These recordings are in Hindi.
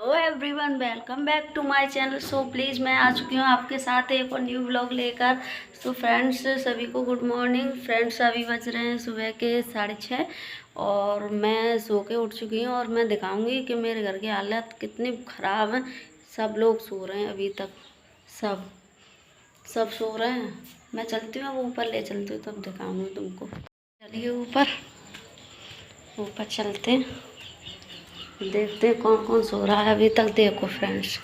Hello everyone, welcome back to my channel. So please मैं आ चुकी हूँ आपके साथ एक और न्यू व्लॉग लेकर। सो फ्रेंड्स, सभी को गुड मॉर्निंग। फ्रेंड्स, अभी बज रहे हैं सुबह के 6:30 और मैं सो के उठ चुकी हूँ और मैं दिखाऊंगी कि मेरे घर की हालत कितनी ख़राब है। सब लोग सो रहे हैं अभी तक, सब सो रहे हैं। मैं चलती हूँ, अब ऊपर ले चलती हूँ तब दिखाऊंगी तुमको। चलिए ऊपर चलते हैं, देखते हैं कौन कौन सो रहा है अभी तक। देखो फ्रेंड्स,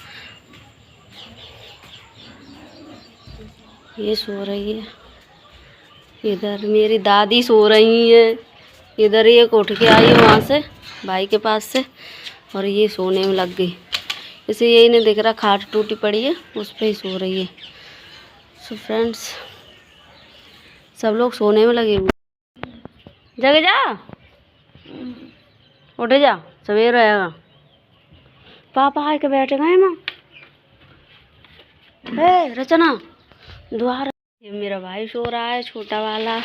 ये सो रही है, इधर मेरी दादी सो रही है, इधर एक उठ के आई है वहाँ से भाई के पास से और ये सोने में लग गई। इसे यही नहीं दिख रहा, खाट टूटी पड़ी है उस पर ही सो रही है। सो फ्रेंड्स, सब लोग सोने में लगे हुए। जग जा, उठ जा, सवेर रहेगा। पापा आके बैठ गए माँ। रचना द्वार, ये मेरा भाई सो रहा है छोटा वाला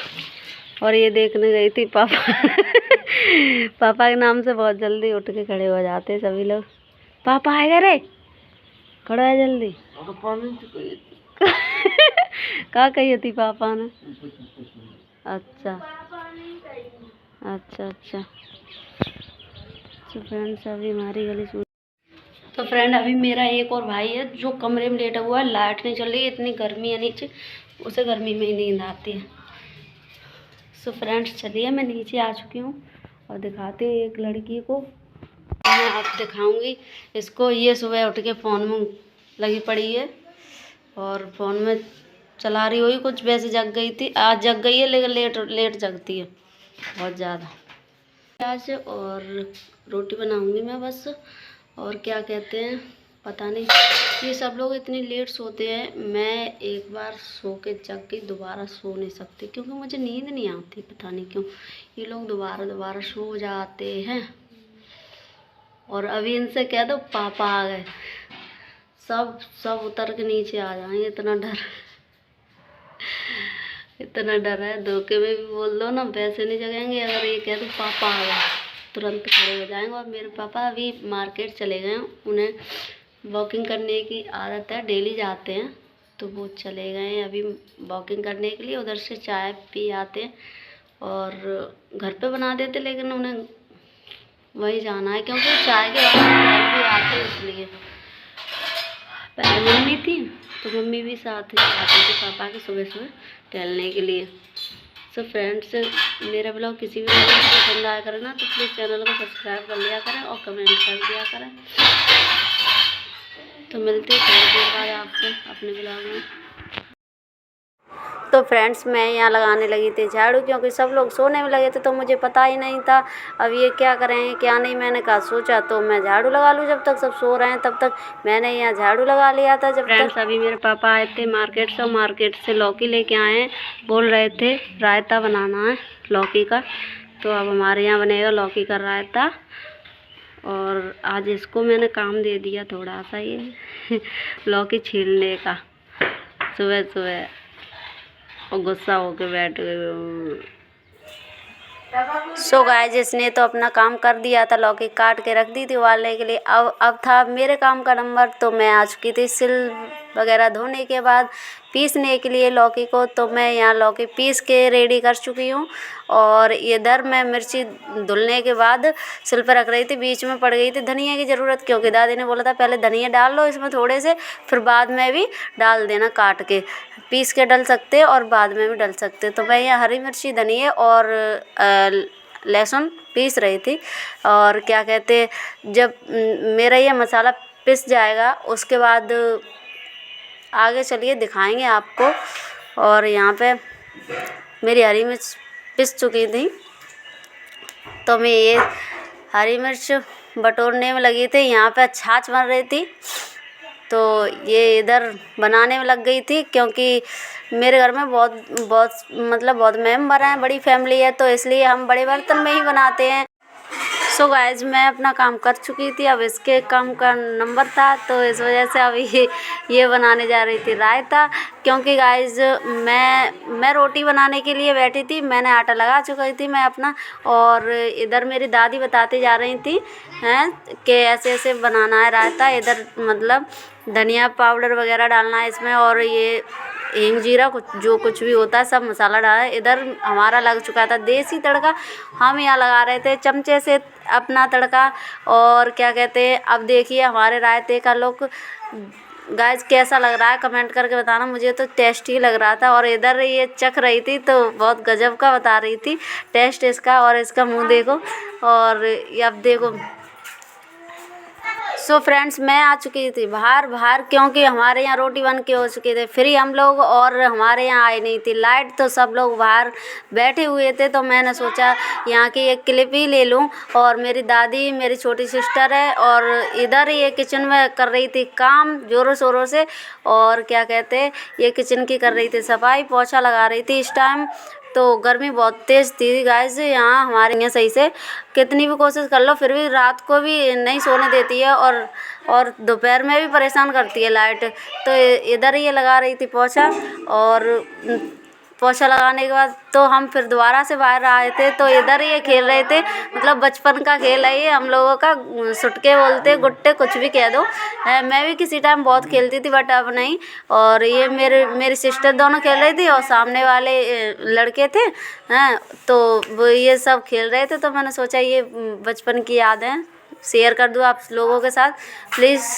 और ये देखने गई थी पापा। पापा के नाम से बहुत जल्दी उठ के खड़े हो जाते हैं सभी लोग। पापा आएगा रे, खड़ा है जल्दी। क्या कही थी पापा ने? अच्छा अच्छा अच्छा। तो फ्रेंड्स, अभी हमारी गली सुन। तो फ्रेंड, अभी मेरा एक और भाई है जो कमरे में लेटा हुआ है, लाइट नहीं चल रही है, इतनी गर्मी है नीचे, उसे गर्मी में ही नींद आती है। सो फ्रेंड्स, चलिए मैं नीचे आ चुकी हूँ और दिखाती हूँ एक लड़की को। मैं आप दिखाऊंगी इसको। ये सुबह उठ के फ़ोन में लगी पड़ी है और फ़ोन में चला रही हुई कुछ। वैसे जग गई थी, आज जग गई है लेकिन लेट लेट जगती है बहुत ज़्यादा। आज और रोटी बनाऊंगी मैं बस, और क्या कहते हैं पता नहीं। ये सब लोग इतनी लेट सोते हैं, मैं एक बार सो के जग गई, दोबारा सो नहीं सकती क्योंकि मुझे नींद नहीं आती, पता नहीं क्यों। ये लोग दोबारा सो जाते हैं। और अभी इनसे कह दो पापा आ गए, सब उतर के नीचे आ जाएंगे। इतना डर है, धोखे में भी बोल दो ना, वैसे नहीं जगेंगे। अगर ये कह दो पापा आ गए, तुरंत खड़े हो जाएंगे। और मेरे पापा अभी मार्केट चले गए हैं, उन्हें वॉकिंग करने की आदत है, डेली जाते हैं, तो वो चले गए हैं अभी वॉकिंग करने के लिए। उधर से चाय पी आते हैं और घर पे बना देते, लेकिन उन्हें वही जाना है क्योंकि चाय के बाद भी आते हैं, इसलिए। पहले मम्मी थी तो मम्मी भी साथ ही आती थी पापा के सुबह सुबह टहलने के लिए। सो फ्रेंड्स, मेरा ब्लॉग किसी भी लोगों को पसंद आया करे ना तो प्लीज़ चैनल को सब्सक्राइब कर लिया करें और कमेंट कर दिया करें। तो मिलते हैं थोड़ी देर बाद आपको अपने ब्लॉग में। तो फ्रेंड्स, मैं यहाँ लगाने लगी थी झाड़ू क्योंकि सब लोग सोने में लगे थे, तो मुझे पता ही नहीं था अब ये क्या करें क्या नहीं। मैंने कहा सोचा तो मैं झाड़ू लगा लूँ, जब तक सब सो रहे हैं तब तक मैंने यहाँ झाड़ू लगा लिया था। जब फ्रेंड्स, अभी मेरे पापा आए थे मार्केट से, मार्केट से लौकी लेके आए हैं। बोल रहे थे रायता बनाना है लौकी का, तो अब हमारे यहाँ बनेगा लौकी का रायता। और आज इसको मैंने काम दे दिया थोड़ा सा ये लौकी छीलने का सुबह सुबह, और गुस्सा होके बैठ गए। सो गाइस, जिसने तो अपना काम कर दिया था, लौकी काट के रख दी थी उबालने के लिए। अब था मेरे काम का नंबर, तो मैं आ चुकी थी सिल वगैरह धोने के बाद पीसने के लिए लौकी को। तो मैं यहाँ लौकी पीस के रेडी कर चुकी हूँ और इधर मैं मिर्ची धुलने के बाद सिल पर रख रही थी। बीच में पड़ गई थी धनिया की ज़रूरत, क्योंकि दादी ने बोला था पहले धनिया डाल लो इसमें थोड़े से, फिर बाद में भी डाल देना, काट के पीस के डाल सकते और बाद में भी डाल सकते। तो मैं यहाँ हरी मिर्ची, धनिया और लहसुन पीस रही थी। और क्या कहते, जब मेरा ये मसाला पिस जाएगा उसके बाद आगे चलिए दिखाएंगे आपको। और यहाँ पे मेरी हरी मिर्च पिस चुकी थी, तो मैं ये हरी मिर्च बटोरने में लगी थी। यहाँ पे छाछ बन रही थी, तो ये इधर बनाने में लग गई थी क्योंकि मेरे घर में बहुत मेंबर हैं, बड़ी फैमिली है, तो इसलिए हम बड़े बर्तन में ही बनाते हैं। सो गाइज मैं अपना काम कर चुकी थी। अब इसके काम का नंबर था तो इस वजह से अभी ये बनाने जा रही थी रायता। क्योंकि गाइज मैं रोटी बनाने के लिए बैठी थी, मैंने आटा लगा चुकी थी मैं अपना, और इधर मेरी दादी बताती जा रही थी हैं कि ऐसे ऐसे बनाना है रायता। इधर मतलब धनिया पाउडर वगैरह डालना है इसमें, और ये हींग जीरा कुछ भी होता है सब मसाला डाला है। इधर हमारा लग चुका था देसी तड़का, हम यहाँ लगा रहे थे चमचे से अपना तड़का। और क्या कहते हैं, अब देखिए हमारे रायते का लुक गाइस कैसा लग रहा है कमेंट करके बताना। मुझे तो टेस्टी लग रहा था, और इधर ये चख रही थी तो बहुत गजब का बता रही थी टेस्ट इसका। और इसका मुँह देखो, और अब देखो। सो फ्रेंड्स मैं आ चुकी थी बाहर क्योंकि हमारे यहाँ रोटी बन के हो चुके थे फ्री हम लोग, और हमारे यहाँ आई नहीं थी लाइट, तो सब लोग बाहर बैठे हुए थे। तो मैंने सोचा यहाँ की एक क्लिप ही ले लूँ। और मेरी दादी मेरी छोटी सिस्टर है, और इधर ये किचन में कर रही थी काम ज़ोरों शोरों से। और क्या कहते ये किचन की कर रही थी सफाई, पोछा लगा रही थी इस टाइम। तो गर्मी बहुत तेज़ थी गाइस यहाँ हमारे यहाँ, सही से कितनी भी कोशिश कर लो फिर भी रात को भी नहीं सोने देती है, और दोपहर में भी परेशान करती है लाइट। तो इधर ये लगा रही थी पोछा, और पोछा लगाने के बाद तो हम फिर दोबारा से बाहर आए थे। तो इधर ये खेल रहे थे, मतलब बचपन का खेल है ये हम लोगों का, सुटके बोलते गुट्टे कुछ भी कह दो। मैं भी किसी टाइम बहुत खेलती थी बट अब नहीं। और ये मेरी सिस्टर दोनों खेल रही थी, और सामने वाले लड़के थे हैं, तो वो ये सब खेल रहे थे। तो मैंने सोचा ये बचपन की यादें शेयर कर दूँ आप लोगों के साथ। प्लीज़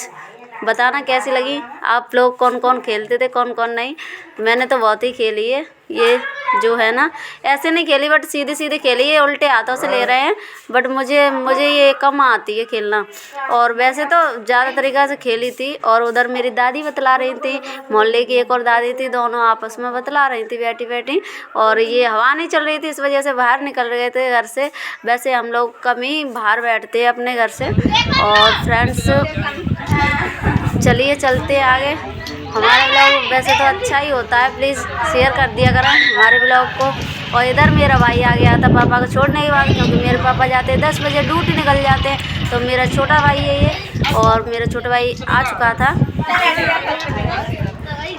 बताना कैसी लगी, आप लोग कौन कौन खेलते थे कौन कौन नहीं। मैंने तो बहुत ही खेली है ये, जो है ना ऐसे नहीं खेली बट सीधी सीधी खेली है, उल्टे हाथों से ले रहे हैं। बट मुझे ये कम आती है खेलना, और वैसे तो ज़्यादा तरीक़ा से खेली थी। और उधर मेरी दादी बतला रही थी, मोहल्ले की एक और दादी थी, दोनों आपस में बतला रही थी बैठी बैठी। और ये हवा नहीं चल रही थी इस वजह से बाहर निकल गए थे घर से। वैसे हम लोग कम ही बाहर बैठते हैं अपने घर से। और फ्रेंड्स चलिए चलते आगे। हमारे ब्लॉग वैसे तो अच्छा ही होता है, प्लीज़ शेयर कर दिया करें हमारे ब्लॉग को। और इधर मेरा भाई आ गया था पापा को छोड़ने के बाद, क्योंकि मेरे पापा जाते हैं 10 बजे ड्यूटी निकल जाते हैं। तो मेरा छोटा भाई है ये, और मेरा छोटा भाई आ चुका था।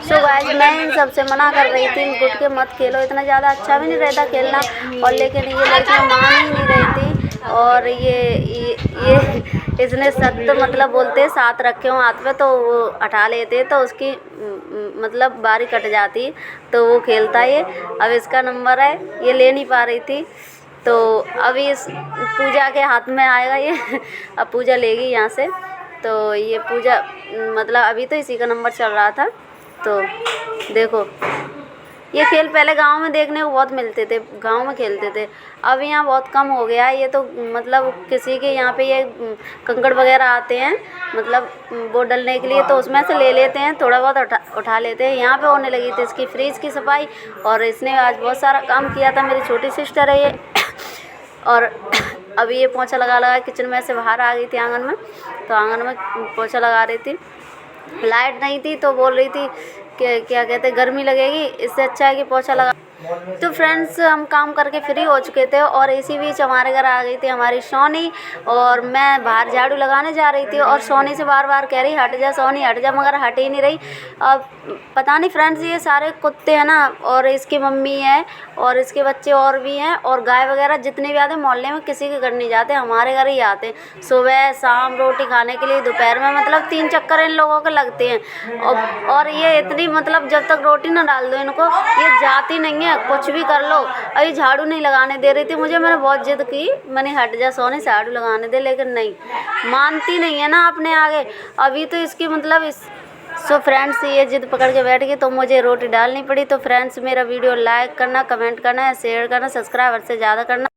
सो गाइस मैं इन सबसे मना कर रही थी गुटके मत खेलो, इतना ज़्यादा अच्छा भी नहीं रहता खेलना। और लेकिन ये लड़कियाँ मान ही नहीं रही थी। और ये इसने सख्त मतलब बोलते साथ रखे हो हाथ में तो वो हटा लेते, तो उसकी मतलब बारी कट जाती, तो वो खेलता है। अब इसका नंबर है, ये ले नहीं पा रही थी। तो अभी इस पूजा के हाथ में आएगा ये अब पूजा लेगी यहाँ से। तो ये पूजा मतलब अभी तो इसी का नंबर चल रहा था। तो देखो ये खेल पहले गांव में देखने को बहुत मिलते थे, गांव में खेलते थे। अब यहाँ बहुत कम हो गया है ये, तो मतलब किसी के यहाँ पे ये कंकड़ वगैरह आते हैं मतलब वो डलने के लिए, तो उसमें से ले लेते हैं, थोड़ा बहुत उठा लेते हैं। यहाँ पे होने लगी थी इसकी फ्रिज की सफाई, और इसने आज बहुत सारा काम किया था। मेरी छोटी सिस्टर है ये। और अभी ये पोछा लगा किचन में से बाहर आ गई थी आंगन में, तो आंगन में पोछा लगा रही थी। लाइट नहीं थी तो बोल रही थी कि क्या कहते गर्मी लगेगी, इससे अच्छा है कि पोछा लगा। तो फ्रेंड्स हम काम करके फ्री हो चुके थे, और इसी बीच हमारे घर आ गई थी हमारी सोनी, और मैं बाहर झाड़ू लगाने जा रही थी। और सोनी से बार बार कह रही हट जा सोनी हट जा, मगर हट ही नहीं रही। अब पता नहीं फ्रेंड्स ये सारे कुत्ते हैं ना, और इसकी मम्मी है और इसके बच्चे और भी हैं, और गाय वगैरह जितने भी आते हैं मोहल्ले में किसी के घर नहीं जाते, हमारे घर ही आते हैं सुबह शाम रोटी खाने के लिए। दोपहर में मतलब 3 चक्कर इन लोगों के लगते हैं। और ये इतनी मतलब जब तक रोटी ना डाल दो इनको ये जाती नहीं है, कुछ भी कर लो। अभी झाड़ू नहीं लगाने दे रही थी मुझे, मैंने बहुत जिद की, मैंने हट जा सोने से झाड़ू लगाने दे, लेकिन नहीं मानती नहीं है ना अपने आगे। अभी तो इसकी मतलब सो फ्रेंड्स ये जिद पकड़ के बैठ गई, तो मुझे रोटी डालनी पड़ी। तो फ्रेंड्स मेरा वीडियो लाइक करना, कमेंट करना, शेयर करना, सब्सक्राइबर से ज़्यादा करना।